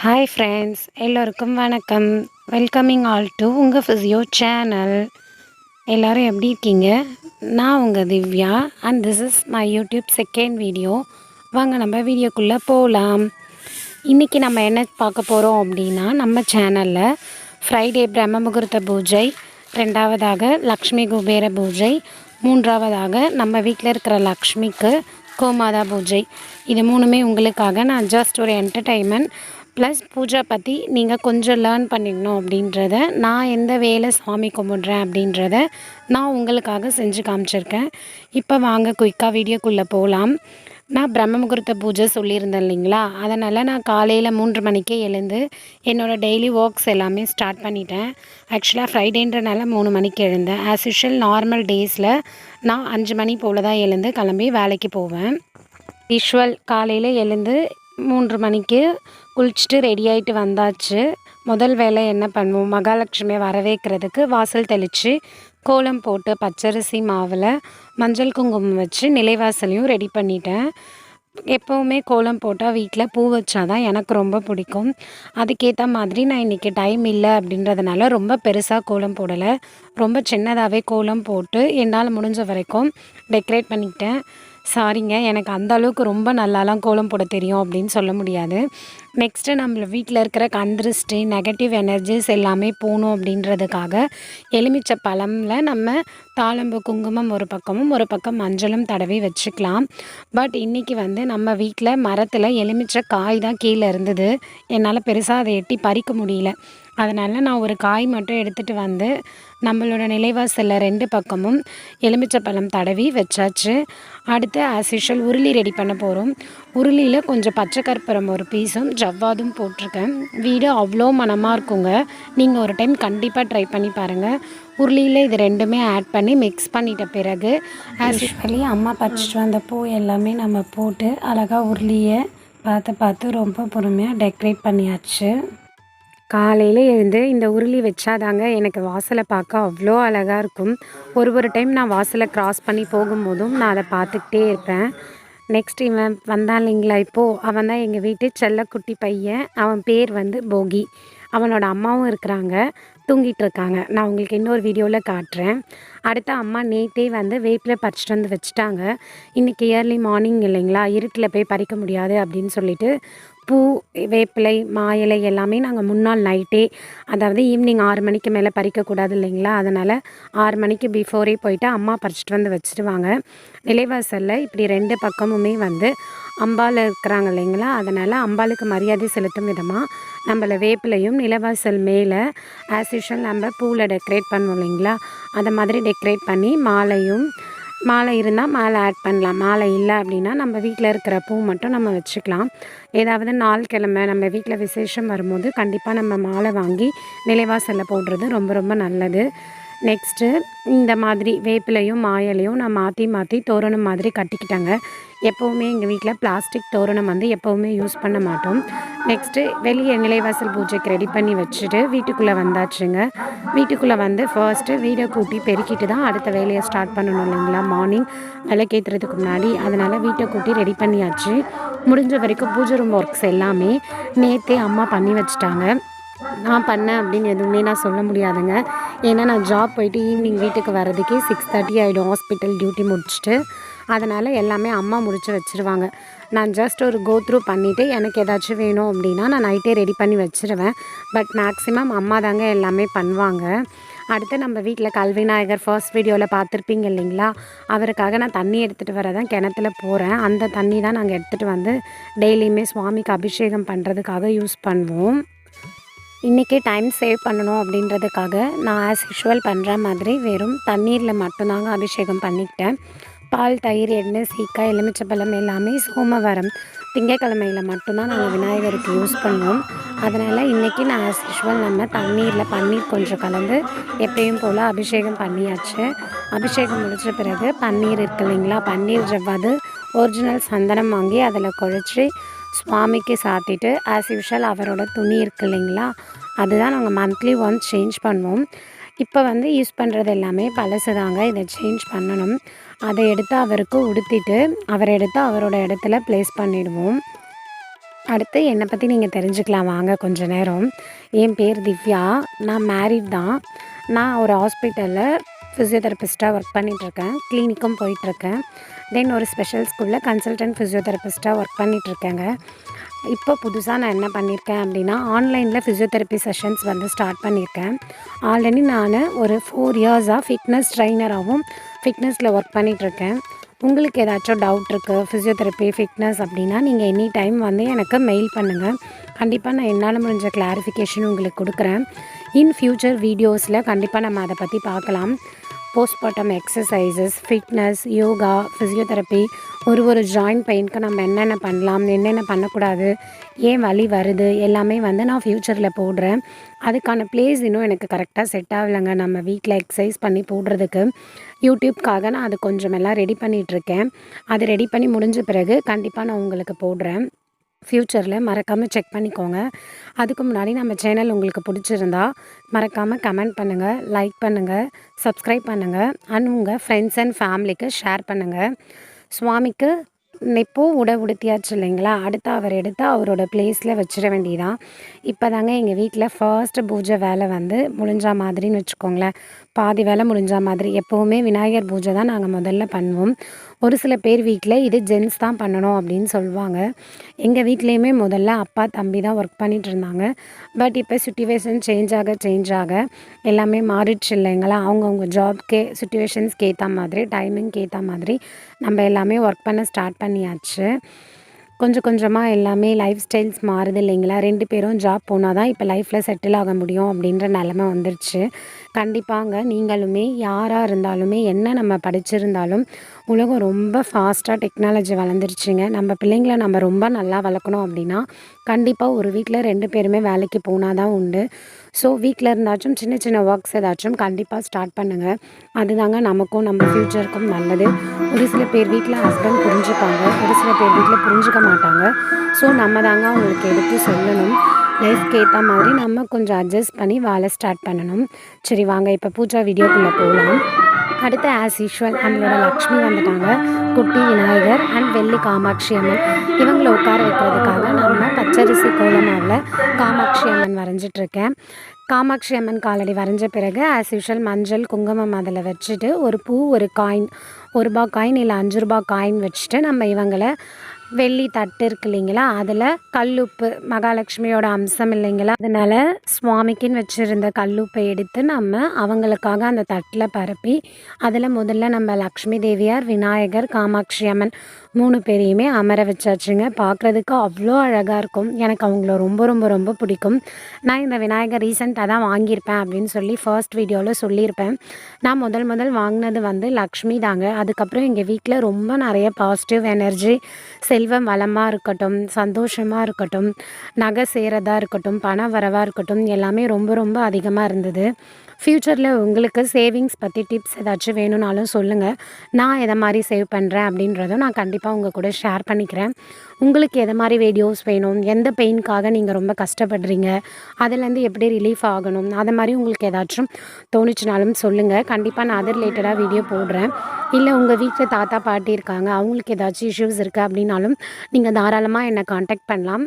Hi friends, எல்லோருக்கும் வணக்கம். Welcoming all to உங்கள் ஃபிசியோ சேனல். எல்லோரும் எப்படி இருக்கீங்க? நான் உங்கள் Divya and this is my YouTube second video. வாங்க நம்ம வீடியோக்குள்ளே போகலாம். இன்றைக்கி நம்ம என்ன பார்க்க போகிறோம் அப்படின்னா, நம்ம சேனலில் ஃப்ரைடே பிரம்ம முகூர்த்த பூஜை, ரெண்டாவதாக லக்ஷ்மி குபேர பூஜை, மூன்றாவதாக நம்ம வீட்டில் இருக்கிற லக்ஷ்மிக்கு கோமாதா பூஜை, இது மூணுமே உங்களுக்காக நான் ஜஸ்ட் ஒரு என்டர்டைன்மெண்ட் ப்ளஸ் பூஜா பற்றி நீங்கள் கொஞ்சம் லேர்ன் பண்ணிக்கணும் அப்படின்றத, நான் எந்த வேலை சாமி கும்பிட்றேன் அப்படின்றத நான் உங்களுக்காக செஞ்சு காமிச்சிருக்கேன். இப்போ வாங்க குயிக்காக வீடியோக்குள்ளே போகலாம். நான் பிரம்ம முகூர்த்த பூஜை சொல்லியிருந்தேன் இல்லைங்களா, அதனால் நான் காலையில் 3 மணிக்கே எழுந்து என்னோடய டெய்லி ஒர்க்ஸ் எல்லாமே ஸ்டார்ட் பண்ணிட்டேன். ஆக்சுவலாக ஃப்ரைடேன்றனால 3 மணிக்கு எழுந்தேன். ஆஸ் யூஷுவல் நார்மல் டேஸில் நான் 5 மணி போல் தான் எழுந்து கிளம்பி வேலைக்கு போவேன். யூஷுவல் காலையில் எழுந்து 3 மணிக்கு குளிச்சுட்டு ரெடி ஆகிட்டு வந்தாச்சு. முதல் வேலை என்ன பண்ணுவோம், மகாலட்சுமியை வரவேற்கிறதுக்கு வாசல் தெளித்து கோலம் போட்டு பச்சரிசி மாவில் மஞ்சள் குங்குமம் வச்சு நிலைவாசலையும் ரெடி பண்ணிட்டேன். எப்போவுமே கோலம் போட்டால் வீட்டில் பூ வச்சாதான் எனக்கு ரொம்ப பிடிக்கும். அதுக்கேற்ற மாதிரி நான் இன்றைக்கி டைம் இல்லை அப்படின்றதுனால ரொம்ப பெருசாக கோலம் போடலை, ரொம்ப சின்னதாகவே கோலம் போட்டு என்னால் முடிஞ்ச வரைக்கும் டெக்கரேட் பண்ணிக்கிட்டேன். சாரிங்க, எனக்கு அந்த அளவுக்கு ரொம்ப நல்லாலாம் கோலம் போட தெரியும் அப்படின்னு சொல்ல முடியாது. நெக்ஸ்ட்டு நம்மள வீட்டில் இருக்கிற கண்திருஷ்டி, நெகட்டிவ் எனர்ஜிஸ் எல்லாமே போகணும் அப்படின்றதுக்காக எலுமிச்சை பழமில் நம்ம தாழம்பு குங்குமம் ஒரு பக்கமும் ஒரு பக்கம் மஞ்சளும் தடவி வச்சுக்கலாம். பட் இன்றைக்கி நம்ம வீட்டில் மரத்தில் எலுமிச்சை காய் தான் கீழே இருந்தது. என்னால் பெருசாக அதை எட்டி பறிக்க முடியல. அதனால் நான் ஒரு காய் மட்டும் எடுத்துகிட்டு நம்மளோட நிலைவாசலில் 2 பக்கமும் எலுமிச்சை பழம் தடவி வச்சாச்சு. அடுத்து ஆஸ் யூஷுவல் உருளி ரெடி பண்ண போகிறோம். உருளியில் கொஞ்சம் பச்சை கற்பூரம் ஒரு பீஸும் ஜவ்வாதும் போட்டிருக்கேன். வீடு அவ்வளோ மனமாக இருக்குங்க. நீங்கள் ஒரு டைம் கண்டிப்பாக ட்ரை பண்ணி பாருங்கள். உருளியில் இது ரெண்டுமே ஆட் பண்ணி மிக்ஸ் பண்ணிட்ட பிறகு ஆஸ் யூஷுவலி அம்மா பறிச்சிட்டு வந்த பூ எல்லாமே நம்ம போட்டு அழகாக உருளியை பார்த்து ரொம்ப பொறுமையாக டெக்கரேட் பண்ணியாச்சு. காலையில் எழுந்து இந்த உருளி வச்சாதாங்க எனக்கு வாசலை பார்க்க அவ்வளோ அழகாக இருக்கும். ஒரு டைம் நான் வாசலை க்ராஸ் பண்ணி போகும்போதும் நான் அதை பார்த்துக்கிட்டே இருப்பேன். நெக்ஸ்ட் இவன் வந்தான் இல்லைங்களா, இப்போது அவன் தான் எங்கள் வீட்டு செல்லக்குட்டி பையன். அவன் பேர் போகி. அவனோட அம்மாவும் இருக்கிறாங்க. தூங்கிட்டு இருக்காங்க. நான் உங்களுக்கு இன்னொரு வீடியோவில் காட்டுறேன். அடுத்து அம்மா நேற்றே வந்து வேப்பிலை பறிச்சிட்டு வந்து வச்சுட்டாங்க. இன்றைக்கி ஏர்லி மார்னிங் இல்லைங்களா, இருட்டில் போய் பறிக்க முடியாது அப்படின்னு சொல்லிட்டு பூ, வேப்பிலை, மா இலை எல்லாமே நாங்கள் முன்னாள் நைட்டே, அதாவது ஈவினிங் 6 மணிக்கு மேலே பறிக்கக்கூடாது இல்லைங்களா, அதனால் 6 மணிக்கு பிஃபோரே போயிட்டு அம்மா பறிச்சிட்டு வந்து வச்சுருவாங்க. நிலைவாசலில் இப்படி 2 பக்கமுமே வந்து அம்பாள் இருக்கிறாங்க இல்லைங்களா, அதனால் அம்பாளுக்கு மரியாதை செலுத்தும் விதமாக நம்மள வேப்பிலையும் நிலவாசல் மேலே ஆஸ் யூஷுவல் நம்ம பூவில் டெக்கரேட் பண்ணுவோம் இல்லைங்களா, அதை மாதிரி டெக்கரேட் பண்ணி மாலை இருந்தால் மாலை ஆட் பண்ணலாம். மாலை இல்லை அப்படின்னா நம்ம வீட்டில் இருக்கிற பூ மட்டும் நம்ம வச்சுக்கலாம். ஏதாவது நாள் கிழமை நம்ம வீட்டில் விசேஷம் வரும்போது கண்டிப்பாக நம்ம மாலை வாங்கி நிலைவாசலில் போடுறது ரொம்ப ரொம்ப நல்லது. நெக்ஸ்ட்டு இந்த மாதிரி வேப்பிலையும் மாயலையும் நான் மாற்றி தோரணம் மாதிரி கட்டிக்கிட்டேங்க. எப்போவுமே எங்கள் வீட்டில் பிளாஸ்டிக் தோரணம் வந்து எப்போவுமே யூஸ் பண்ண மாட்டோம். நெக்ஸ்ட்டு வெளியே நிலைவாசல் பூஜைக்கு ரெடி பண்ணி வச்சுட்டு வீட்டுக்குள்ளே வந்தாச்சுங்க. வீட்டுக்குள்ளே வந்து ஃபர்ஸ்ட்டு வீடை கூட்டி பெருக்கிட்டு தான் அடுத்த வேலையை ஸ்டார்ட் பண்ணணும் இல்லைங்களா, மார்னிங் விளக்கேற்றுறதுக்கு முன்னாடி. அதனால் வீட்டை கூட்டி ரெடி பண்ணியாச்சு. முடிஞ்ச வரைக்கும் பூஜை ரூம் ஒர்க்ஸ் எல்லாமே நேற்றே அம்மா பண்ணி வச்சுட்டாங்க. நான் பண்ணேன் அப்படின்னு எதுவுமே நான் சொல்ல முடியாதுங்க. ஏன்னா நான் ஜாப் போயிட்டு ஈவினிங் வீட்டுக்கு வர்றதுக்கே 6:30 ஆகிடும் ஹாஸ்பிட்டல் டியூட்டி முடிச்சுட்டு. அதனால் எல்லாமே அம்மா முடித்து வச்சுருவாங்க. நான் ஜஸ்ட் ஒரு கோ த்ரூ பண்ணிவிட்டு எனக்கு ஏதாச்சும் வேணும் அப்படின்னா நான் நைட்டே ரெடி பண்ணி வச்சுருவேன். பட் மேக்ஸிமம் அம்மா தாங்க எல்லாமே பண்ணுவாங்க. அடுத்து நம்ம வீட்டில் கல்விநாயகர் ஃபர்ஸ்ட் வீடியோவில் பார்த்துருப்பீங்க இல்லைங்களா, அவருக்காக நான் தண்ணி எடுத்துகிட்டு வர தான் கிணத்துல போகிறேன். அந்த தண்ணி தான் நாங்கள் எடுத்துகிட்டு வந்து டெய்லியுமே சுவாமிக்கு அபிஷேகம் பண்ணுறதுக்காக யூஸ் பண்ணுவோம். இன்றைக்கி டைம் சேவ் பண்ணணும் அப்படின்றதுக்காக நான் ஆஸ் யூஷுவல் பண்ணுற மாதிரி வெறும் தண்ணீரில் மட்டும்தாங்க அபிஷேகம் பண்ணிக்கிட்டேன். பால், தயிர், எண்ணெய், சீக்காய், எலுமிச்சப்பழம் எல்லாமே சோமவாரம் திங்கக்கிழமையில் மட்டும்தான் நாங்கள் விநாயகருக்கு யூஸ் பண்ணுவோம். அதனால் இன்றைக்கி நான் ஆஸ் யூஷுவல் நம்ம தண்ணீரில் பன்னீர் கொஞ்சம் கலந்து எப்பயும் போல் அபிஷேகம் பண்ணியாச்சு. அபிஷேகம் முடித்த பிறகு பன்னீர் இருக்கு இல்லைங்களா, பன்னீர் ஜவ்வாது ஒரிஜினல் சந்தனம் வாங்கி அதில் குழச்சி சுவாமிக்கு சாத்திட்டு ஆஸ் யூஷுவல் அவரோட துணி இருக்கு இல்லைங்களா, அதுதான் நாங்கள் மந்த்லி ஒன்ஸ் சேஞ்ச் பண்ணுவோம். இப்போ வந்து யூஸ் பண்ணுறது எல்லாமே பழசு தாங்க, இதை சேஞ்ச் பண்ணணும். அதை எடுத்து அவருக்கு உடுத்திட்டு அவரை எடுத்து அவரோட இடத்துல ப்ளேஸ் பண்ணிடுவோம். அடுத்து என்னை பற்றி நீங்கள் தெரிஞ்சுக்கலாம் வாங்க கொஞ்சம் நேரம். என் பேர் திவ்யா, நான் மேரிட் தான். நான் ஒரு ஹாஸ்பிட்டலில் ஃபிசியோதெரபிஸ்ட்டாக ஒர்க் பண்ணிகிட்ருக்கேன். கிளினிக்கும் போயிட்டுருக்கேன். தென் ஒரு ஸ்பெஷல் ஸ்கூலில் கன்சல்டன்ட் ஃபிசியோதெரபிஸ்ட்டாக ஒர்க் பண்ணிகிட்ருக்கேங்க. இப்போ புதுசாக நான் என்ன பண்ணியிருக்கேன் அப்படின்னா, ஆன்லைனில் ஃபிசியோதெரப்பி செஷன்ஸ் வந்து ஸ்டார்ட் பண்ணியிருக்கேன். ஆல்ரெடி நான் ஒரு 4 இயர்ஸாக ஃபிட்னஸ் ட்ரைனராகவும் ஃபிட்னஸில் ஒர்க் பண்ணிகிட்ருக்கேன். உங்களுக்கு ஏதாச்சும் டவுட் இருக்குது ஃபிசியோதெரப்பி, ஃபிட்னஸ் அப்படின்னா நீங்கள் எனி டைம் வந்து எனக்கு மெயில் பண்ணுங்கள். கண்டிப்பாக நான் என்னால் முடிஞ்ச கிளாரிஃபிகேஷன் உங்களுக்கு கொடுக்குறேன். இன் ஃப்யூச்சர் வீடியோஸில் கண்டிப்பாக நம்ம அதை பற்றி பார்க்கலாம். Postmortem exercises, fitness, yoga, physiotherapy, ஒரு ஜாயிண்ட் பெயினுக்கு நம்ம என்னென்ன பண்ணலாம், என்னென்ன பண்ணக்கூடாது, ஏன் வலி வருது எல்லாமே வந்து நான் ஃப்யூச்சரில் போடுறேன். அதுக்கான ப்ளேஸ் இன்னும் எனக்கு கரெக்டாக செட் ஆகலைங்க நம்ம வீட்டில் எக்ஸசைஸ் பண்ணி போடுறதுக்கு. யூடியூப்காக நான் அது கொஞ்சமெல்லாம் ரெடி பண்ணிகிட்ருக்கேன். அது ரெடி பண்ணி முடிஞ்ச பிறகு கண்டிப்பாக நான் உங்களுக்கு போடுறேன். ஃப்யூச்சரில் மறக்காமல் செக் பண்ணிக்கோங்க. அதுக்கு முன்னாடி நம்ம சேனல் உங்களுக்கு பிடிச்சிருந்தா மறக்காமல் கமெண்ட் பண்ணுங்கள், லைக் பண்ணுங்கள், சப்ஸ்கிரைப் பண்ணுங்கள் அண்ட் உங்கள் ஃப்ரெண்ட்ஸ் அண்ட் ஃபேமிலிக்கு ஷேர் பண்ணுங்கள். சுவாமிக்கு இப்போது உடுத்தியாச்சு இல்லைங்களா, அடுத்து அவர் எடுத்து அவரோட ப்ளேஸில் வச்சிட வேண்டியதான். இப்போ தாங்க எங்கள் வீட்டில் ஃபர்ஸ்ட்டு பூஜை வேலை வந்து முடிஞ்சா மாதிரின்னு வச்சுக்கோங்களேன். பாதி வேலை முடிஞ்சா மாதிரி. எப்போவுமே விநாயகர் பூஜை தான் நாங்கள் முதல்ல பண்ணுவோம். ஒரு சில பேர் வீட்டில் இது ஜென்ஸ் தான் பண்ணணும் அப்படின்னு சொல்லுவாங்க. எங்கள் வீட்லேயுமே முதல்ல அப்பா, தம்பி தான் ஒர்க் பண்ணிகிட்டு இருந்தாங்க. பட் இப்போ சிச்சுவேஷன் சேஞ்ச் ஆக எல்லாமே மாறிடுச்சு இல்லைங்களா, அவங்கவுங்க ஜாப்க்கே சிச்சுவேஷன்ஸ்க்கு ஏற்ற மாதிரி, டைமிங்க்கு ஏற்ற மாதிரி நம்ம எல்லாமே ஒர்க் பண்ண ஸ்டார்ட் பண்ணியாச்சு. கொஞ்சம் கொஞ்சமாக எல்லாமே லைஃப் ஸ்டைல்ஸ் மாறுது இல்லைங்களா, 2 பேரும் ஜாப் போனால் தான் இப்போ லைஃப்பில் செட்டில் ஆக முடியும் அப்படின்ற நிலமை வந்துருச்சு. கண்டிப்பாங்க நீங்களுமே யாராக இருந்தாலுமே என்ன நம்ம படிச்சிருந்தாலும் உலகம் ரொம்ப ஃபாஸ்ட்டாக டெக்னாலஜி வளர்ந்துருச்சுங்க. நம்ம பிள்ளைங்கள நம்ம ரொம்ப நல்லா வளர்க்கணும் அப்படின்னா கண்டிப்பாக ஒரு வீட்டில் 2 பேருமே வேலைக்கு போனால் தான் உண்டு. ஸோ வீட்டில் இருந்தாச்சும் சின்ன சின்ன ஒர்க்ஸ் ஏதாச்சும் கண்டிப்பாக ஸ்டார்ட் பண்ணுங்கள். அதுதாங்க நமக்கும் நம்ம ஃப்யூச்சருக்கும் நல்லது. ஒரு சில பேர் வீட்டில் ஹஸ்பண்ட் புரிஞ்சுப்பாங்க, ஒரு சில பேர் வீட்டில் புரிஞ்சுக்க மாட்டாங்க. ஸோ நம்ம தாங்க அவங்களுக்கு எடுத்து சொல்லணும். லைஃப்க்கு ஏற்ற மாதிரி நம்ம கொஞ்சம் அட்ஜஸ்ட் பண்ணி வாழ ஸ்டார்ட் பண்ணணும். சரி வாங்க இப்போ பூஜா வீடியோக்குள்ளே போகலாம். அடுத்து ஆஸ் யூஷுவல் நம்மளோட லக்ஷ்மி வந்துட்டாங்க. குட்டி விநாயகர் அண்ட் வெள்ளி காமாட்சி அம்மன் இவங்களை உட்கார வைக்கிறதுக்காக நம்ம பச்சரிசி கோலமாவில் காமாட்சி அம்மன் வரைஞ்சிட்ருக்கேன். காமாட்சி அம்மன் காலடி வரைஞ்ச பிறகு ஆஸ் யூஷுவல் மஞ்சள் குங்குமம் அதில் வச்சுட்டு ஒரு பூ ஒரு காயின் ₹1 காயின் இல்லை ₹5 காயின் வச்சுட்டு நம்ம இவங்களை வெள்ளி தட்டு இருக்கு இல்லைங்களா, அதில் கல்லுப்பு மகாலட்சுமியோட அம்சம் இல்லைங்களா, அதனால் சுவாமிக்குன்னு வச்சுருந்த கல்லுப்பை எடுத்து நம்ம அவங்களுக்காக அந்த தட்டில் பரப்பி அதில் முதல்ல நம்ம லக்ஷ்மி தேவியார், விநாயகர், காமாட்சி அம்மன் 3 பேரையுமே அமர வச்சாச்சுங்க. பார்க்குறதுக்கு அவ்வளோ அழகாக இருக்கும். எனக்கு அவங்கள ரொம்ப ரொம்ப ரொம்ப பிடிக்கும். நான் இந்த விநாயகர் ரீசெண்டாக தான் வாங்கியிருப்பேன் அப்படின்னு சொல்லி ஃபர்ஸ்ட் வீடியோவில் சொல்லியிருப்பேன். நான் முதல் வாங்கினது வந்து லக்ஷ்மி தாங்க. அதுக்கப்புறம் எங்கள் வீட்டில் ரொம்ப நிறைய பாசிட்டிவ் எனர்ஜி, செல்வம் வளமாக இருக்கட்டும், சந்தோஷமாக இருக்கட்டும், நகை சேரதா இருக்கட்டும், பண வரவாக இருக்கட்டும், எல்லாமே ரொம்ப ரொம்ப அதிகமாக இருந்தது. ஃப்யூச்சரில் உங்களுக்கு சேவிங்ஸ் பற்றி டிப்ஸ் ஏதாச்சும் வேணும்னாலும் சொல்லுங்கள். நான் எதை மாதிரி சேவ் பண்ணுறேன் அப்படின்றதும் நான் கண்டிப்பாக உங்கள் கூட ஷேர் பண்ணிக்கிறேன். உங்களுக்கு எதை மாதிரி வீடியோஸ் வேணும், எந்த பெயினுக்காக நீங்கள் ரொம்ப கஷ்டப்படுறீங்க, அதுலேருந்து எப்படி ரிலீஃப் ஆகணும், அதை மாதிரி உங்களுக்கு ஏதாச்சும் தோணுச்சுனாலும் சொல்லுங்கள். கண்டிப்பாக நான் அது ரிலேட்டடாக வீடியோ போடுறேன். இல்லை உங்கள் வீட்டில் தாத்தா பாட்டி இருக்காங்க, அவங்களுக்கு ஏதாச்சும் இஷ்யூஸ் இருக்குது அப்படின்னாலும் நீங்கள் தாராளமாக என்னை காண்டாக்ட் பண்ணலாம்.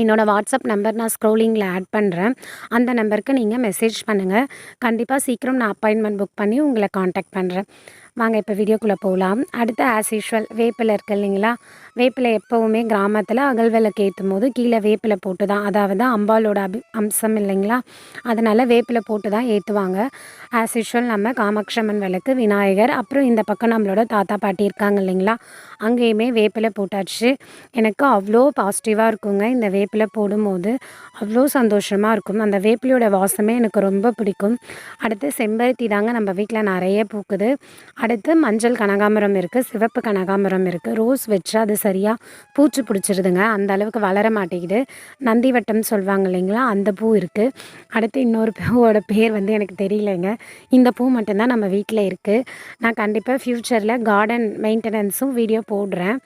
என்னோடய வாட்ஸ்அப் நம்பர் நான் ஸ்க்ரோலிங்கில் ஆட் பண்ணுறேன். அந்த நம்பருக்கு நீங்கள் மெசேஜ் பண்ணுங்கள். கண்டிப்பாக சீக்கிரம் நான் அப்பாயின்மெண்ட் புக் பண்ணி உங்களை காண்டாக்ட் பண்ணுறேன். வாங்க இப்போ வீடியோக்குள்ளே போகலாம். அடுத்து ஆஸ் யூஷுவல் வேப்பிலை இருக்குது இல்லைங்களா, வேப்பிலை எப்போவுமே கிராமத்தில் அகல் விளக்கு ஏற்றும் போது கீழே வேப்பிலை போட்டு தான், அதாவது அம்பாலோட அம்சம் இல்லைங்களா, அதனால் வேப்பிலை போட்டு தான் ஏற்றுவாங்க. ஆஸ் யூஷுவல் நம்ம காமாட்சி அம்மன் விளக்கு, விநாயகர், அப்புறம் இந்த பக்கம் நம்மளோட தாத்தா பாட்டி இருக்காங்க இல்லைங்களா, அங்கேயுமே வேப்பிலை போட்டாச்சு. எனக்கு அவ்வளோ பாசிட்டிவாக இருக்குங்க. இந்த வேப்பிலை போடும்போது அவ்வளோ சந்தோஷமாக இருக்கும். அந்த வேப்பிலையோட வாசமே எனக்கு ரொம்ப பிடிக்கும். அடுத்து செம்பருத்தி தாங்க நம்ம வீட்டில் நிறைய பூக்குது. அடுத்து மஞ்சள் கனகாம்பரம் இருக்குது, சிவப்பு கனகாம்பரம் இருக்குது. ரோஸ் வச்சு அது சரியாக பூச்சி பிடிச்சிருதுங்க, அந்த அளவுக்கு வளர மாட்டேங்குது. நந்திவட்டம் சொல்லுவாங்க இல்லைங்களா, அந்த பூ இருக்குது. அடுத்து இன்னொரு பூவோட பேர் வந்து எனக்கு தெரியலைங்க. இந்த பூ மட்டும்தான் நம்ம வீட்டில் இருக்குது. நான் கண்டிப்பாக ஃப்யூச்சரில் கார்டன் மெயின்டெனன்ஸும் வீடியோ போடுறேன்.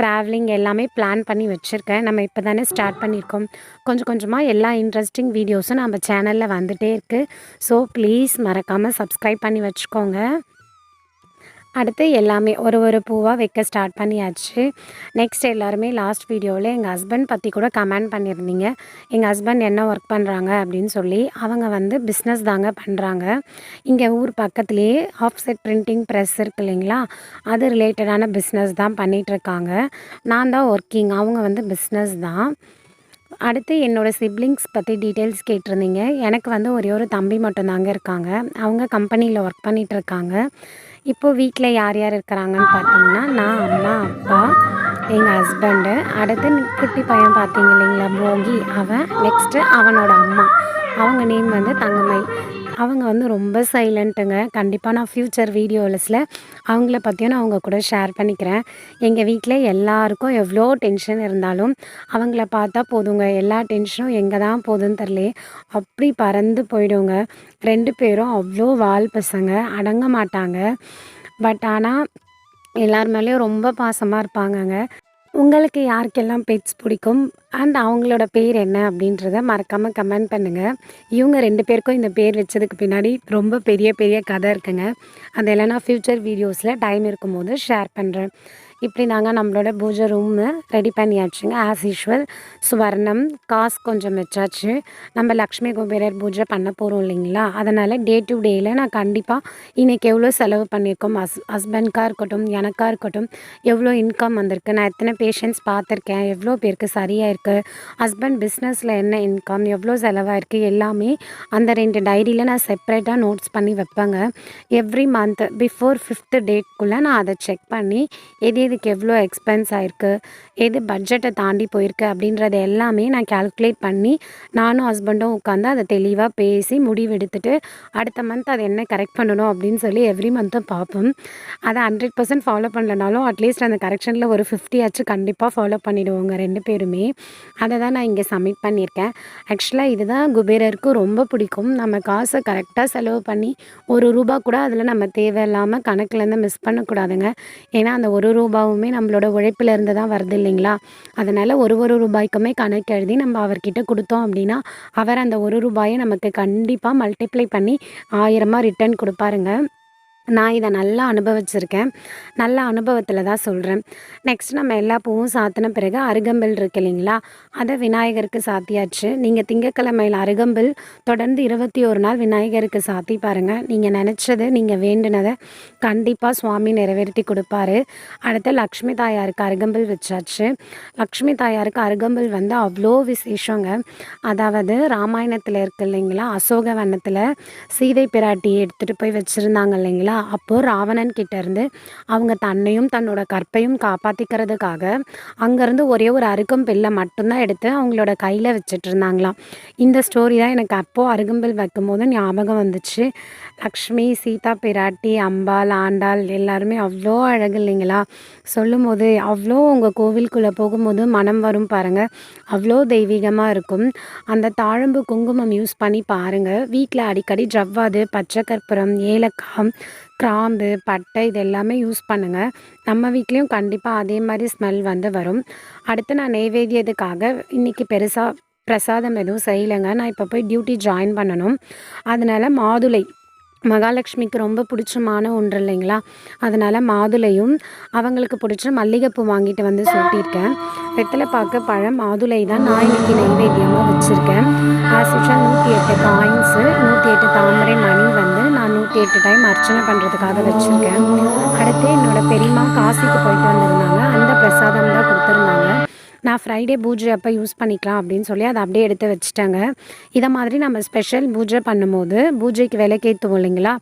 ட்ராவலிங் எல்லாமே பிளான் பண்ணி வச்சுருக்கேன். நம்ம இப்போ தானே ஸ்டார்ட் பண்ணியிருக்கோம். கொஞ்சம் கொஞ்சமாக எல்லா இன்ட்ரெஸ்டிங் வீடியோஸும் நம்ம சேனலில் வந்துகிட்டே இருக்குது. ஸோ ப்ளீஸ் மறக்காமல் சப்ஸ்கிரைப் பண்ணி வச்சுக்கோங்க. அடுத்து எல்லாமே ஒரு பூவாக வைக்க ஸ்டார்ட் பண்ணியாச்சு. நெக்ஸ்ட் எல்லாருமே லாஸ்ட் வீடியோவில் எங்கள் ஹஸ்பண்ட் பற்றி கூட கமெண்ட் பண்ணியிருந்தீங்க. எங்கள் ஹஸ்பண்ட் என்ன ஒர்க் பண்ணுறாங்க அப்படின்னு சொல்லி. அவங்க வந்து பிஸ்னஸ் தாங்க பண்ணுறாங்க. இங்கே ஊர் பக்கத்துலேயே ஆஃப்செட் பிரிண்டிங் ப்ரெஸ் இருக்குது இல்லைங்களா, அது ரிலேட்டடான பிஸ்னஸ் தான் பண்ணிகிட்ருக்காங்க. நான் தான் ஒர்க்கிங், அவங்க வந்து பிஸ்னஸ் தான். அடுத்து என்னோடய சிப்லிங்ஸ் பற்றி டீட்டெயில்ஸ் கேட்டிருந்தீங்க. எனக்கு வந்து ஒரே ஒரு தம்பி மட்டும்தாங்க இருக்காங்க. அவங்க கம்பெனியில் ஒர்க் பண்ணிகிட்ருக்காங்க. இப்போது வீட்டில் யார் யார் இருக்கிறாங்கன்னு பார்த்தீங்கன்னா, நான், அம்மா, அப்பா, எங்கள் ஹஸ்பண்டு. அடுத்து குட்டி பையன் பார்த்தீங்க இல்லைங்களா போகி, அவன். நெக்ஸ்ட்டு அவனோட அம்மா, அவங்க நேம் வந்து தங்கமயில். அவங்க வந்து ரொம்ப சைலண்ட்டுங்க. கண்டிப்பாக நான் ஃப்யூச்சர் வீடியோஸில் அவங்கள பற்றியும் நான் அவங்க கூட ஷேர் பண்ணிக்கிறேன். எங்கள் வீட்டில் எல்லாருக்கும் எவ்வளோ டென்ஷன் இருந்தாலும் அவங்கள பார்த்தா போதுங்க, எல்லா டென்ஷனும் எங்கே தான் போகுதுன்னு தெரியலையே அப்படி பறந்து போயிடுங்க. 2 பேரும் அவ்வளோ வால் பசங்க, அடங்க மாட்டாங்க. பட் ஆனால் எல்லார் மேலேயும் ரொம்ப பாசமாக இருப்பாங்கங்க. உங்களுக்கு யாருக்கெல்லாம் பெட்ஸ் பிடிக்கும் அண்ட் அவங்களோட பேர் என்ன அப்படின்றத மறக்காமல் கமெண்ட் பண்ணுங்கள். இவங்க 2 பேருக்கும் இந்த பேர் வச்சதுக்கு பின்னாடி ரொம்ப பெரிய பெரிய கதை இருக்குங்க. அதெல்லாம் நான் ஃப்யூச்சர் வீடியோஸில் டைம் இருக்கும்போது ஷேர் பண்ணுறேன். இப்படி நாங்கள் நம்மளோட பூஜை ரூமு ரெடி பண்ணியாச்சுங்க. ஆஸ் யூஷுவல் சுவர்ணம் காசு கொஞ்சம் வச்சாச்சு. நம்ம லக்ஷ்மி குபேரர் பூஜை பண்ண போகிறோம் இல்லைங்களா, அதனால் டே டு டேயில் நான் கண்டிப்பாக இன்றைக்கி எவ்வளோ செலவு பண்ணியிருக்கோம், ஹஸ்பண்ட்காக இருக்கட்டும் எனக்காக இருக்கட்டும், எவ்வளோ இன்கம் வந்திருக்கு, நான் எத்தனை பேஷண்ட்ஸ் பார்த்துருக்கேன், எவ்வளோ பேருக்கு சரியாக இருக்குது, ஹஸ்பண்ட் பிஸ்னஸில் என்ன இன்கம், எவ்வளோ செலவாயிருக்கு, எல்லாமே அந்த 2 டைரியில் நான் செப்பரேட்டாக நோட்ஸ் பண்ணி வைப்பேங்க. எவ்ரி மந்த் பிஃபோர் 5th டேட்குள்ளே நான் அதை செக் பண்ணி எது இதுக்கு எவ்வளோ எக்ஸ்பென்ஸ் ஆகிருக்கு, எது பட்ஜெட்டை தாண்டி போயிருக்கு அப்படின்றத எல்லாமே நான் கால்குலேட் பண்ணி நானும் ஹஸ்பண்டும் உட்காந்து அதை தெளிவாக பேசி முடிவெடுத்துட்டு அடுத்த மந்த் அதை என்ன கரெக்ட் பண்ணணும் அப்படின்னு சொல்லி எவ்ரி மந்த்தும் பார்ப்போம். அதை 100% ஃபாலோ பண்ணலனாலும் அட்லீஸ்ட் அந்த கரெக்ஷனில் ஒரு 50 ஆச்சு கண்டிப்பாக ஃபாலோ பண்ணிவிடுவோங்க 2 பேருமே. அதை தான் நான் இங்கே சப்மிட் பண்ணியிருக்கேன். ஆக்சுவலாக இதுதான் குபேரருக்கு ரொம்ப பிடிக்கும். நம்ம காசை கரெக்டாக செலவு பண்ணி ₹1 கூட அதில் நம்ம தேவையில்லாமல் கணக்குலேருந்து மிஸ் பண்ணக்கூடாதுங்க. ஏன்னா அந்த ₹1 நம்மளோட உழைப்பில் இருந்து தான் வருது இல்லைங்களா, அதனால் ஒரு ரூபாய்க்குமே கணக்கு எழுதி நம்ம அவர்கிட்ட கொடுத்தோம் அப்படின்னா அவர் அந்த ₹1 நமக்கு கண்டிப்பாக மல்டிப்ளை பண்ணி 1000 ரிட்டர்ன் கொடுப்பாருங்க. நான் இதை நல்லா அனுபவிச்சிருக்கேன். நல்ல அனுபவத்தில் தான் சொல்கிறேன். நெக்ஸ்ட் நம்ம எல்லா பூவும் சாத்தின பிறகு அருகம்புல் இருக்கு இல்லைங்களா, அதை விநாயகருக்கு சாத்தியாச்சு. நீங்கள் திங்கக்கிழமையில் அருகம்புல் தொடர்ந்து 21 நாள் விநாயகருக்கு சாத்தி பாருங்கள். நீங்கள் நினச்சது, நீங்கள் வேண்டினதை கண்டிப்பாக சுவாமி நிறைவேற்றி கொடுப்பாரு. அடுத்து லக்ஷ்மி தாயாருக்கு அருகம்புல் வச்சாச்சு. லக்ஷ்மி தாயாருக்கு அருகம்புல் வந்து அவ்வளோ விசேஷங்க. அதாவது ராமாயணத்தில் இருக்கு இல்லைங்களா, அசோகவனத்தில் சீதை பிராட்டியை எடுத்துகிட்டு போய் வச்சுருந்தாங்க இல்லைங்களா, அப்போது ராவணன் கிட்டேருந்து அவங்க தன்னையும் தன்னோட கற்பையும் காப்பாற்றிக்கிறதுக்காக அங்கேருந்து ஒரே ஒரு அருகம்பில்லை மட்டும்தான் எடுத்து அவங்களோட கையில் வச்சுட்டு இருந்தாங்களாம். இந்த ஸ்டோரி தான் எனக்கு அப்போது அருகம்பில் வைக்கும்போது ஞாபகம் வந்துச்சு. லக்ஷ்மி, சீதா பிராட்டி, அம்பாள், ஆண்டாள் எல்லாருமே அவ்வளோ அழகு இல்லைங்களா. சொல்லும் போது அவ்வளோ உங்கள் கோவிலுக்குள்ளே போகும்போது மனம் வரும் பாருங்கள், அவ்வளோ தெய்வீகமாக இருக்கும். அந்த தாழம்பு குங்குமம் யூஸ் பண்ணி பாருங்கள். வீட்டில் அடிக்கடி ஜவ்வாது, பச்சை கற்பூரம், ஏலக்காய், கிராம்பு, பட்டை இது எல்லாமே யூஸ் பண்ணுங்கள். நம்ம வீட்லேயும் கண்டிப்பாக அதே மாதிரி ஸ்மெல் வந்து வரும். அடுத்து நான் நெய்வேத்தியத்துக்காக இன்றைக்கி பெருசாக பிரசாதம் எதுவும் செய்யலைங்க. நான் இப்போ போய் டியூட்டி ஜாயின் பண்ணணும். அதனால் மாதுளை மகாலட்சுமிக்கு ரொம்ப பிடிச்சமான ஒன்று இல்லைங்களா, அதனால் மாதுளையும் அவங்களுக்கு பிடிச்ச மல்லிகைப்பூ வாங்கிட்டு வந்து சூட்டியிருக்கேன். வெத்தலைப்பாக்கு, பழம், மாதுளை தான் நான் இன்றைக்கி நைவேத்தியமாக வச்சுருக்கேன். ஆஸ் யூஷுவல் 108 காயின்ஸு, 108 தாமரை மணி வந்து நான் 108 டைம் அர்ச்சனை பண்ணுறதுக்காக வச்சுருக்கேன். அடுத்து என்னோடய பெரியம்மா காசிக்கு போயிட்டு வந்திருந்தாங்க. அந்த பிரசாதம் தான் கொடுத்துருந்தாங்க. நான் ஃப்ரைடே பூஜை அப்போ யூஸ் பண்ணிக்கலாம் அப்படின்னு சொல்லி அதை அப்படியே எடுத்து வச்சுட்டேங்க. இதை மாதிரி நம்ம ஸ்பெஷல் பூஜை பண்ணும்போது பூஜைக்கு விளக்கேற்றுவோம் இல்லைங்களா,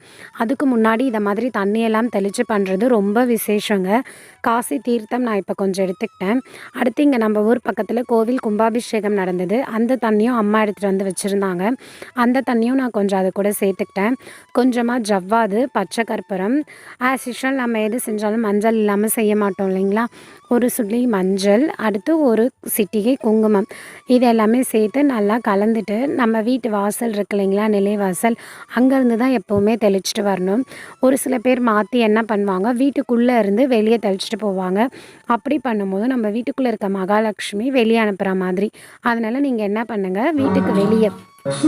அதுக்கு முன்னாடி இதை மாதிரி தண்ணியெல்லாம் தெளித்து பண்ணுறது ரொம்ப விசேஷங்க. காசி தீர்த்தம் நான் இப்போ கொஞ்சம் எடுத்துக்கிட்டேன். அடுத்து இங்கே நம்ம ஊர் பக்கத்தில் கோவில் கும்பாபிஷேகம் நடந்தது. அந்த தண்ணியும் அம்மா எடுத்துகிட்டு வந்து வச்சுருந்தாங்க. அந்த தண்ணியும் நான் கொஞ்சம் அது கூட சேர்த்துக்கிட்டேன். கொஞ்சமாக ஜவ்வாது, பச்சை கற்பூரம், ஆஸ் யூஷுவல் நம்ம எது செஞ்சாலும் மஞ்சள் இல்லாமல் செய்ய மாட்டோம் இல்லைங்களா, ஒரு சுள்ளி மஞ்சள், அடுத்து ஒரு சிட்டிகை குங்குமம், இது எல்லாமே சேர்த்து நல்லா கலந்துட்டு நம்ம வீட்டு வாசல் இருக்கு இல்லைங்களா, நிலைவாசல், அங்கேருந்து தான் எப்போவுமே தெளிச்சிட்டு வரணும். ஒரு சில பேர் மாற்றி என்ன பண்ணுவாங்க, வீட்டுக்குள்ளே இருந்து வெளியே தெளிச்சிட்டு போவாங்க. அப்படி பண்ணும்போது நம்ம வீட்டுக்குள்ளே இருக்க மகாலட்சுமி வெளியே அனுப்புகிற மாதிரி. அதனால் நீங்கள் என்ன பண்ணுங்கள், வீட்டுக்கு வெளியே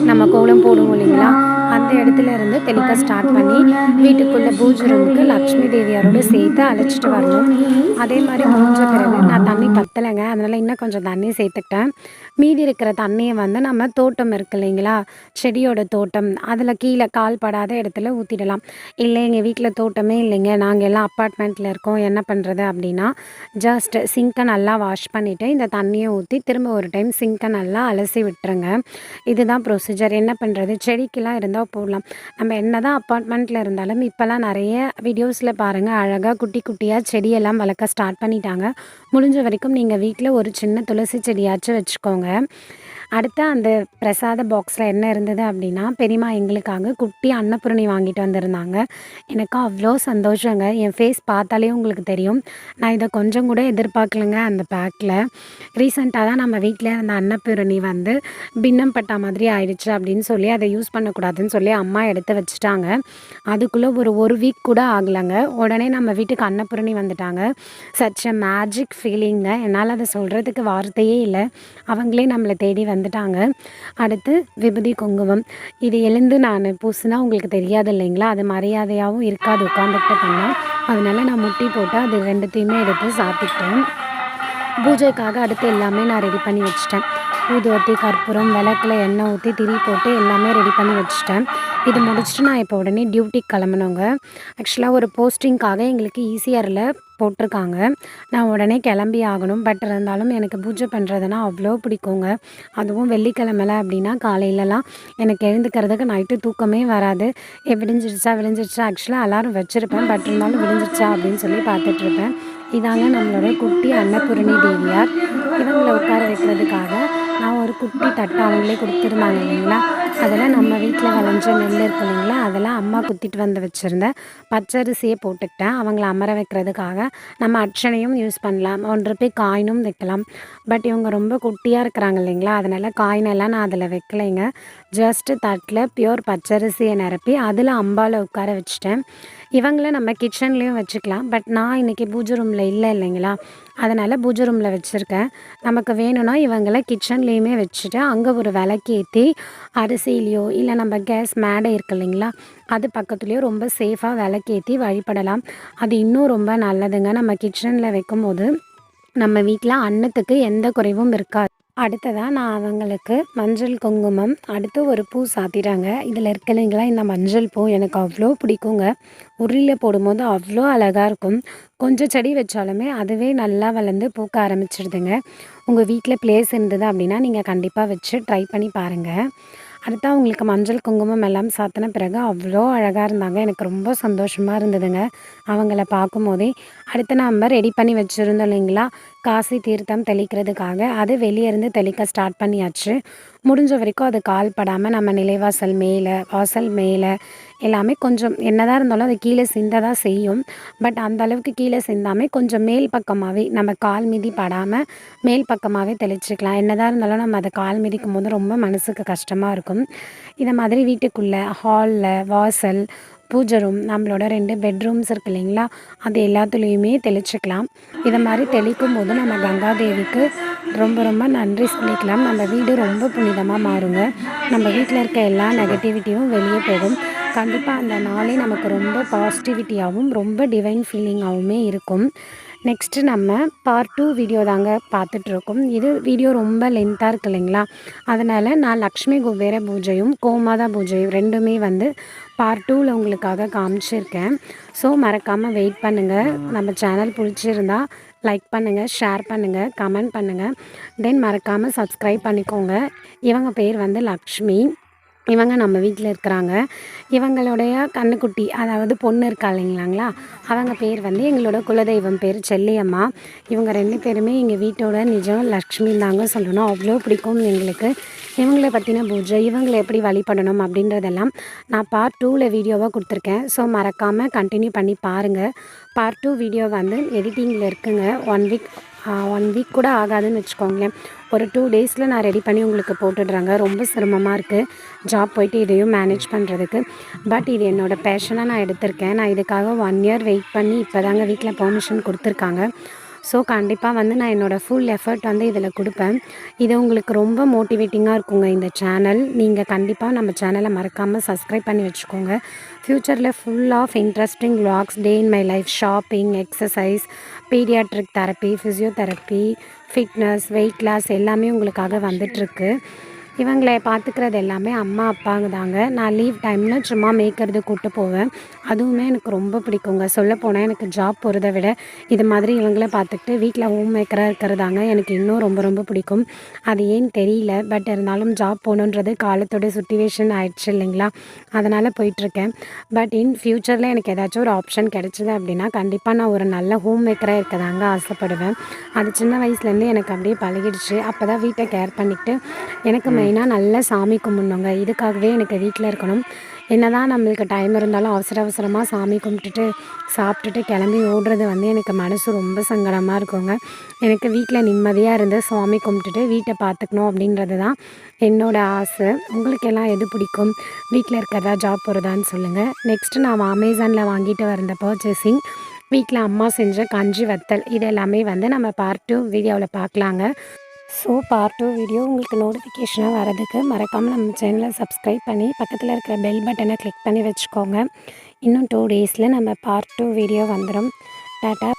நம்ம கோலம் போடுவோம் இல்லைங்களா, அந்த இடத்துல இருந்து தெளிக்க ஸ்டார்ட் பண்ணி வீட்டுக்குள்ளே பூஜை ரூமுக்கு லக்ஷ்மி தேவியாரோடு சேர்த்து அழைச்சிட்டு வரணும். அதே மாதிரி முடிஞ்ச பிறகு நான் தண்ணி பத்தலைங்க, அதனால் இன்னும் கொஞ்சம் தண்ணி சேர்த்துக்கிட்டேன். மீதி இருக்கிற தண்ணியை வந்து நம்ம தோட்டம் இருக்கு இல்லைங்களா, செடியோட தோட்டம், அதில் கீழே கால் படாத இடத்துல ஊற்றிடலாம். இல்லை எங்கள் வீட்டில் தோட்டமே இல்லைங்க, நாங்கள் எல்லாம் அப்பார்ட்மெண்ட்டில் இருக்கோம், என்ன பண்ணுறது அப்படின்னா, ஜஸ்ட் சிங்கை நல்லா வாஷ் பண்ணிவிட்டு இந்த தண்ணியை ஊற்றி திரும்ப ஒரு டைம் சிங்கை நல்லா அலசி விட்டுருங்க. இதுதான் ப்ரொசீஜர். என்ன பண்ணுறது, செடிக்கெலாம் இருந்தால் போடலாம். நம்ம என்ன தான் அப்பார்ட்மெண்ட்டில் இருந்தாலும் இப்போல்லாம் நிறைய வீடியோஸில் பாருங்கள், அழகாக குட்டி குட்டியாக செடியெல்லாம் வளர்க்க ஸ்டார்ட் பண்ணிட்டாங்க. முடிஞ்ச வரைக்கும் நீங்கள் வீட்டில் ஒரு சின்ன துளசி செடியாச்சும் வச்சுக்கோங்க. அடுத்து அந்த பிரசாத பாக்ஸில் என்ன இருந்தது அப்படின்னா, பெரியம்மா எங்களுக்காக குட்டி அன்னபூரணி வாங்கிட்டு வந்திருந்தாங்க. எனக்கு அவ்வளோ சந்தோஷங்க. என் ஃபேஸ் பார்த்தாலே உங்களுக்கு தெரியும், நான் இதை கொஞ்சம் கூட எதிர்பார்க்கலங்க. அந்த பேக்கில் ரீசெண்டாக தான் நம்ம வீட்டில் அந்த அன்னபூரணி வந்து பின்னம் பட்டா மாதிரி ஆயிடுச்சு அப்படின்னு சொல்லி அதை யூஸ் பண்ணக்கூடாதுன்னு சொல்லி அம்மா எடுத்து வச்சுட்டாங்க. அதுக்குள்ளே ஒரு வீக் கூட ஆகலைங்க, உடனே நம்ம வீட்டுக்கு அன்னபூரணி வந்துட்டாங்க. சச் எ மேஜிக் ஃபீலிங்க. என்னால் அதை சொல்கிறதுக்கு வார்த்தையே இல்லை. அவங்களே நம்மளை தேடி வந்துட்டாங்க. அடுத்து விபூதி குங்குமம், இது எழுந்து நான் பூசுனா உங்களுக்கு தெரியாது இல்லைங்களா, அது மரியாதையாகவும் இருக்காது உட்காந்துட்டு பண்ணால். அதனால் நான் முட்டி போட்டு அது ரெண்டுத்தையுமே எடுத்து சாப்பிட்டேன். பூஜைக்காக அடுத்து எல்லாமே நான் ரெடி பண்ணி வச்சிட்டேன். ஊதுவத்தி, கற்பூரம், விளக்கில் எண்ணெய் ஊற்றி திரி போட்டு எல்லாமே ரெடி பண்ணி வச்சுட்டேன். இது முடிச்சுட்டு நான் இப்போ உடனே டியூட்டிக்கு கிளம்பணுங்க. ஆக்சுவலாக ஒரு போஸ்டிங்காக எங்களுக்கு ஈசிஆரில் போட்டிருக்காங்க. நான் உடனே கிளம்பி ஆகணும். பட் இருந்தாலும் எனக்கு பூஜை பண்ணுறதுனா அவ்வளோ பிடிக்குங்க. அதுவும் வெள்ளிக்கிழமைல அப்படின்னா காலையிலலாம் எனக்கு எழுந்துக்கிறதுக்கு நைட்டு தூக்கமே வராது. விடிஞ்சிருச்சா ஆக்சுவலாக அலாரம் வச்சுருப்பேன். பட் இருந்தாலும் விடிஞ்சிருச்சா அப்படின்னு சொல்லி பார்த்துட்ருப்பேன். இதாங்க நம்மளோட குட்டி அன்னபூரணி தேவியார். இவங்களை உட்கார வைக்கிறதுக்காக நான் ஒரு குட்டி தட்டு அவங்களே கொடுத்துருந்தாங்க இல்லைங்களா, அதெல்லாம் நம்ம வீட்டில் விளைஞ்ச நெல் இருக்கு இல்லைங்களா, அதெல்லாம் அம்மா குத்திட்டு வந்து வச்சுருந்தேன். பச்சரிசியை போட்டுக்கிட்டேன். அவங்கள அமர வைக்கிறதுக்காக நம்ம அர்ச்சனையும் யூஸ் பண்ணலாம், 1 ரூபாய் காயினும் வைக்கலாம். பட் இவங்க ரொம்ப குட்டியாக இருக்கிறாங்க இல்லைங்களா, அதனால் காயினெல்லாம் நான் அதில் வைக்கலைங்க. ஜஸ்ட்டு தட்டில் பியூர் பச்சரிசியை நிரப்பி அதில் அம்பாவை உட்கார வச்சுட்டேன். இவங்கள நம்ம கிச்சன்லேயும் வச்சுக்கலாம். பட் நான் இன்றைக்கி பூஜை ரூமில் இல்லை இல்லைங்களா, அதனால் பூஜை ரூமில் வச்சுருக்கேன். நமக்கு வேணும்னா இவங்கள கிச்சன்லேயுமே வச்சுட்டு அங்கே ஒரு விளக்கேற்றி அரிசி திசையிலையோ இல்லை நம்ம கேஸ் மேடை இருக்கு இல்லைங்களா, அது பக்கத்துலேயோ ரொம்ப சேஃபாக விளக்கேற்றி வழிபடலாம். அது இன்னும் ரொம்ப நல்லதுங்க. நம்ம கிச்சனில் வைக்கும்போது நம்ம வீட்டில் அன்னத்துக்கு எந்த குறைவும் இருக்காது. அடுத்ததா நான் அவங்களுக்கு மஞ்சள் குங்குமம், அடுத்து ஒரு பூ சாத்திட்டாங்க. இதில் இருக்கு இல்லைங்களா, இந்த மஞ்சள் பூ எனக்கு அவ்வளோ பிடிக்குங்க. உருளியில் போடும்போது அவ்வளோ அழகாக இருக்கும். கொஞ்சம் செடி வச்சாலுமே அதுவே நல்லா வளர்ந்து பூக்க ஆரம்பிச்சிடுதுங்க. உங்கள் வீட்டில் பிளேஸ் இருந்தது அப்படின்னா நீங்கள் கண்டிப்பாக வச்சு ட்ரை பண்ணி பாருங்கள். அடுத்து அவங்களுக்கு மஞ்சள் குங்குமம் எல்லாம் சாத்தின பிறகு அவ்வளோ அழகாக இருந்தாங்க. எனக்கு ரொம்ப சந்தோஷமாக இருந்ததுங்க அவங்கள பார்க்கும்போதே. அடுத்து நம்ம ரெடி பண்ணி வச்சுருந்தோம் இல்லைங்களா, காசி தீர்த்தம் தெளிக்கிறதுக்காக, அது வெளியே இருந்து தெளிக்க ஸ்டார்ட் பண்ணியாச்சு. முடிஞ்ச வரைக்கும் அது கால் படாமல் நம்ம நிலைவாசல் மேலே, வாசல் மேலே எல்லாமே கொஞ்சம் என்னதான் இருந்தாலும் அது கீழே சிந்த தான் செய்யும். பட் அந்த அளவுக்கு கீழே சிந்தாமல் கொஞ்சம் மேல் பக்கமாகவே நம்ம கால் மிதி படாமல் மேல் பக்கமாகவே தெளிச்சுக்கலாம். என்னதான் இருந்தாலும் நம்ம அதை கால் மிதிக்கும் போது ரொம்ப மனசுக்கு கஷ்டமாக இருக்கும். இதை மாதிரி வீட்டுக்குள்ளே, ஹாலில், வாசல், பூஜை ரூம், நம்மளோட 2 பெட்ரூம்ஸ் இருக்கு இல்லைங்களா, அது எல்லாத்துலேயுமே தெளிச்சுக்கலாம். இதை மாதிரி தெளிக்கும் போது நம்ம கங்காதேவிக்கு ரொம்ப ரொம்ப நன்றி சொல்லிக்கலாம். நம்ம வீடு ரொம்ப புனிதமாக மாறுங்க. நம்ம வீட்டில் இருக்க எல்லா நெகட்டிவிட்டியும் வெளியே போகும். கண்டிப்பாக அந்த நாளே நமக்கு ரொம்ப பாசிட்டிவிட்டியாகவும் ரொம்ப டிவைன் ஃபீலிங்காகவுமே இருக்கும். நெக்ஸ்ட்டு நம்ம பார்ட் 2 வீடியோ தாங்க பார்த்துட்ருக்கோம். இது வீடியோ ரொம்ப லென்த்தாக இருக்குது இல்லைங்களா, அதனால் நான் லக்ஷ்மி குபேர பூஜையும் கோமாதா பூஜையும் 2மே வந்து பார்ட் 2வில் உங்களுக்காக காமிச்சிருக்கேன். ஸோ மறக்காமல் வெயிட் பண்ணுங்கள். நம்ம சேனல் பிடிச்சிருந்தா லைக் பண்ணுங்கள், ஷேர் பண்ணுங்கள், கமெண்ட் பண்ணுங்கள். தென் மறக்காமல் சப்ஸ்கிரைப் பண்ணிக்கோங்க. இவங்க பேர் வந்து லக்ஷ்மி. இவங்க நம்ம வீட்டில் இருக்கிறாங்க. இவங்களுடைய கன்னுக்குட்டி, அதாவது பொண்ணு இருக்கா இல்லைங்களாங்களா, அவங்க பேர் வந்து எங்களோட குலதெய்வம் பேர் செல்லியம்மா. இவங்க 2 பேருமே எங்கள் வீட்டோட நிஜம் லக்ஷ்மி தாங்க சொல்லணும். அவ்வளோ பிடிக்கும் எங்களுக்கு. இவங்கள பற்றின பூஜை, இவங்களை எப்படி வழிபடணும் அப்படின்றதெல்லாம் நான் பார்ட் 2வில் வீடியோவாக கொடுத்துருக்கேன். ஸோ மறக்காமல் கண்டினியூ பண்ணி பாருங்கள். பார்ட் 2 வீடியோ வந்து எடிட்டிங்கில் இருக்குங்க. 1 வீக் கூட ஆகாதுன்னு வச்சுக்கோங்களேன். ஒரு 2 டேஸில் நான் ரெடி பண்ணி உங்களுக்கு போட்டுடுறேங்க. ரொம்ப சிரமமாக இருக்குது ஜாப் போயிட்டு இதையும் மேனேஜ் பண்ணுறதுக்கு. பட் இது என்னோடய பேஷனாக நான் எடுத்திருக்கேன். நான் இதுக்காக 1 இயர் வெயிட் பண்ணி இப்போ தாங்க வீட்டில் பெர்மிஷன் கொடுத்துருக்காங்க. ஸோ கண்டிப்பாக வந்து நான் என்னோடய ஃபுல் எஃபர்ட் வந்து இதில் கொடுப்பேன். இது உங்களுக்கு ரொம்ப மோட்டிவேட்டிங்காக இருக்குங்க இந்த சேனல். நீங்கள் கண்டிப்பாக நம்ம சேனலை மறக்காமல் சப்ஸ்கிரைப் பண்ணி வச்சுக்கோங்க. ஃப்யூச்சரில் full of interesting vlogs, day in my life, shopping, exercise, paediatric therapy, physiotherapy, fitness, weight loss எல்லாமே உங்களுக்காக வந்துட்டுருக்கு. இவங்களை பார்த்துக்கிறது எல்லாமே அம்மா அப்பாங்க தாங்க. நான் லீவ் டைமில் சும்மா மேய்க்கிறது கூப்பிட்டு போவேன். அதுவுமே எனக்கு ரொம்ப பிடிக்குங்க. சொல்லப்போனால் எனக்கு ஜாப் போகிறத விட இது மாதிரி இவங்கள பார்த்துக்கிட்டு வீட்டில் ஹோம் மேக்கராக இருக்கிறதாங்க எனக்கு இன்னும் ரொம்ப ரொம்ப பிடிக்கும். அது ஏன்னு தெரியல. பட் இருந்தாலும் ஜாப் போகணுன்றது காலத்தோட சுச்சுவேஷன் ஆயிடுச்சு இல்லைங்களா, அதனால் போயிட்டுருக்கேன். பட் இன் ஃப்யூச்சரில் எனக்கு ஏதாச்சும் ஒரு ஆப்ஷன் கிடச்சிது அப்படின்னா கண்டிப்பாக நான் ஒரு நல்ல ஹோம் மேக்கராக இருக்கதாங்க ஆசைப்படுவேன். அது சின்ன வயசுலேருந்து எனக்கு அப்படியே பழகிடுச்சு. அப்போ தான் வீட்டை கேர் பண்ணிக்கிட்டு எனக்கு மெயினாக நல்லா சாமி கும்பிட்ணுங்க. இதுக்காகவே எனக்கு வீட்டில் இருக்கணும். என்னதான் நம்மளுக்கு டைம் இருந்தாலும் அவசரமாக சாமி கும்பிட்டுட்டு சாப்பிட்டுட்டு கிளம்பி ஓடுறது வந்து எனக்கு மனசு ரொம்ப சங்கடமாக இருக்குங்க. எனக்கு வீட்டில் நிம்மதியாக இருந்து சாமி கும்பிட்டுட்டு வீட்டை பார்த்துக்கணும் அப்படின்றது தான் என்னோடய ஆசை. உங்களுக்கெல்லாம் எது பிடிக்கும்? வீட்டில் இருக்கிறதா ஜாப் போகிறதான்னு சொல்லுங்கள். நெக்ஸ்ட்டு நான் அமேசானில் வாங்கிட்டு வந்த பர்ச்சேசிங், வீட்டில் அம்மா செஞ்ச கஞ்சி வத்தல், இது எல்லாமே வந்து நம்ம பார்ட் 2 வீடியோவில் பார்க்கலாங்க. ஸோ பார்ட் 2 வீடியோ உங்களுக்கு நோட்டிஃபிகேஷனாக வரதுக்கு மறக்காமல் நம்ம சேனலை சப்ஸ்கிரைப் பண்ணி பக்கத்தில் இருக்கிற பெல் பட்டனை கிளிக் பண்ணி வச்சுக்கோங்க. இன்னும் 2 டேஸில் நம்ம பார்ட் 2 வீடியோ வந்துடும். டாட்டா.